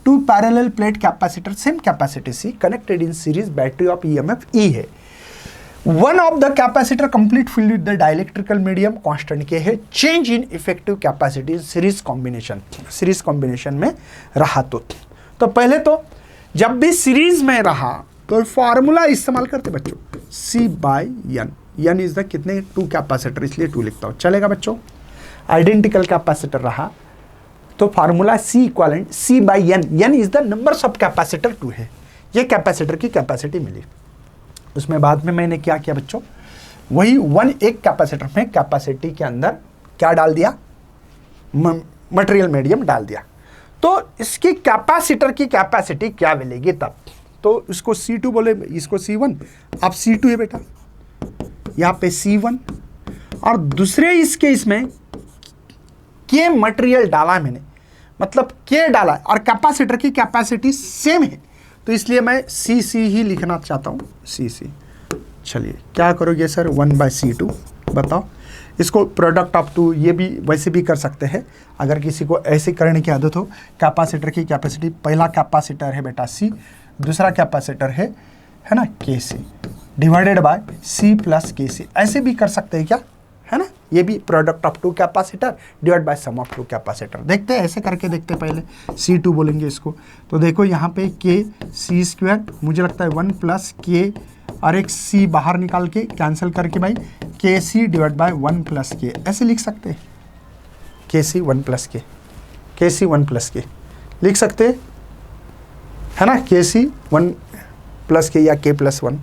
To parallel plate capacitor same capacity C connected in series battery of EMF E है। One of the capacitor complete field with the dielectrical medium constant के है। Change in effective capacity series combination में रहा तो पहले तो जब भी सीरीज में रहा तो फॉर्मूला इस्तेमाल करते बच्चों, C by N. N is the कितने 2 कैपेसिटर, इसलिए 2 लिखता हूँ, चलेगा बच्चों। आइडेंटिकल कैपेसिटर रहा तो formula C equivalent C by N. N is the numbers of capacitor 2 है। ये कैपेसिटर की कैपेसिटी मिली। उसमें बाद में मैंने क्या किया बच्चों, वही एक कैपेसिटर में कैपेसिटी के अंदर क्या डाल दिया, मटेरियल मीडियम डाल दिया। तो इसकी कैपेसिटर की कैपेसिटी क्या मिलेगी तब, तो इसको C2 बोले, इसको C1, अब C2 है बेटा, यहाँ पे C1 और दूसरे इसके इसमें के मटेरियल डाला मैंने, मतलब के डाला और कैपेसिटर की कैपेसिटी सेम है, तो इसलिए मैं CC ही लिखना चाहता हूँ, CC। चलिए क्या करोगे सर, 1/C2 बताओ। इसको प्रोडक्ट ऑफ 2 ये भी वैसे भी कर सकते हैं, अगर किसी को ऐसे करने की आदत हो। कैपेसिटर की कैपेसिटी, पहला कैपेसिटर है बेटा C, दूसरा कैपेसिटर है ना KC, divided by C plus KC, ऐसे भी कर सकते हैं क्या, है ना। ये भी product of 2 capacitor divide by sum of 2 capacitor. देखते हैं, ऐसे करके देखते हैं। पहले C2 बोलेंगे इसको, तो देखो यहाँ पे KC², मुझे लगता है 1 प्लस K और एक C बाहर निकाल के कैंसिल करके भाई KC divide by 1 plus K, ऐसे लिख सकते हैं। KC 1 plus K, KC 1 plus K लिख सकते हैं, है ना। KC 1 प्लस K या K प्लस 1।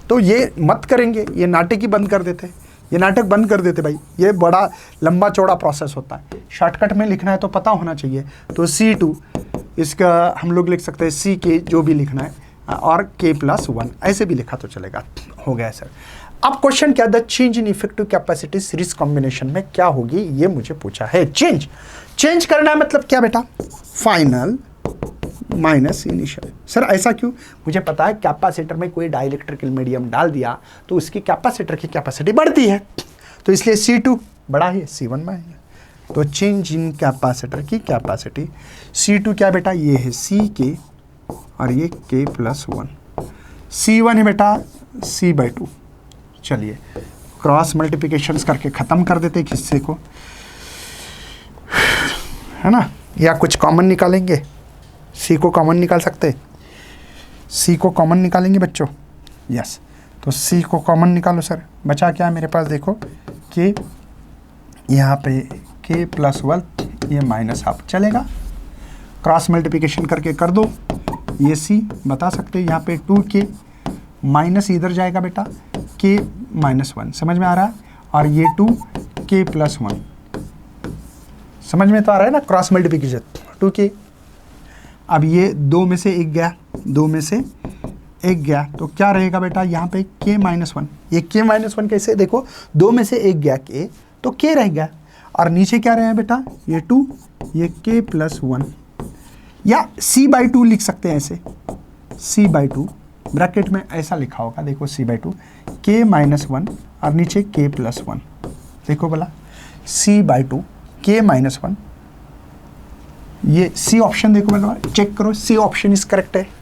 तो ये मत करेंगे, ये नाटक ही बंद कर देते, ये नाटक बंद कर देते भाई। ये बड़ा लंबा चौड़ा प्रोसेस होता है, शॉर्टकट में लिखना है तो पता होना चाहिए। तो C2 इसका हम लोग लिख सकते हैं CK जो भी लिखना है, और K प्लस 1 ऐसे भी लिखा तो चलेगा। हो गया सर। अब क्वेश्चन क्या, the change in effective capacity series combination में क्या होगी, ये मुझे पूछा है। चेंज करना है मतलब क्या बेटा, फाइनल माइनस इनिशियल। सर ऐसा क्यों, मुझे पता है कैपेसिटर में कोई डाइलेक्ट्रिकल मीडियम डाल दिया तो उसकी कैपेसिटर की कैपेसिटी बढ़ती है, तो इसलिए C2 बड़ा है, C1 में है। तो चेंज इन कैपेसिटर की कैपेसिटी, C2 क्या बेटा, ये है CK और ये K प्लस 1, C1 है बेटा C/2। चलिए क्रॉस मल्टीप्लिकेशन करके ख़त्म कर देते हिस्से को, है ना, या कुछ कॉमन निकालेंगे। C को कॉमन निकाल सकते, C को कॉमन निकालेंगे बच्चों, यस। तो C को कॉमन निकालो सर, बचा क्या है मेरे पास, देखो K, यहाँ पे K प्लस 1, ये माइनस हाफ, चलेगा। क्रॉस मल्टीप्लिकेशन करके कर दो, ये C बता सकते हैं, यहाँ पे 2K माइनस इधर जाएगा बेटा, K माइनस 1, समझ में आ रहा है, और ये 2K प्लस 1, समझ में तो आ रहा है ना, क्रॉस मल्टीप्लिकेशन 2K। अब ये 2 में से 1 गया, 2 में से 1 गया, तो क्या रहेगा बेटा यहाँ पे K माइनस 1। ये K माइनस 1 कैसे, देखो 2 में से 1 गया K, तो K रह गया, और नीचे क्या रहे बेटा, ये 2, ये K प्लस 1, या C/2 लिख सकते हैं ऐसे, C/2 ब्रैकेट में ऐसा लिखा होगा, देखो C/2, K माइनस 1 और नीचे K प्लस 1, देखो बोला C/2 K माइनस 1। ये C ऑप्शन देखो, मतलब चेक करो, C ऑप्शन इज करेक्ट है।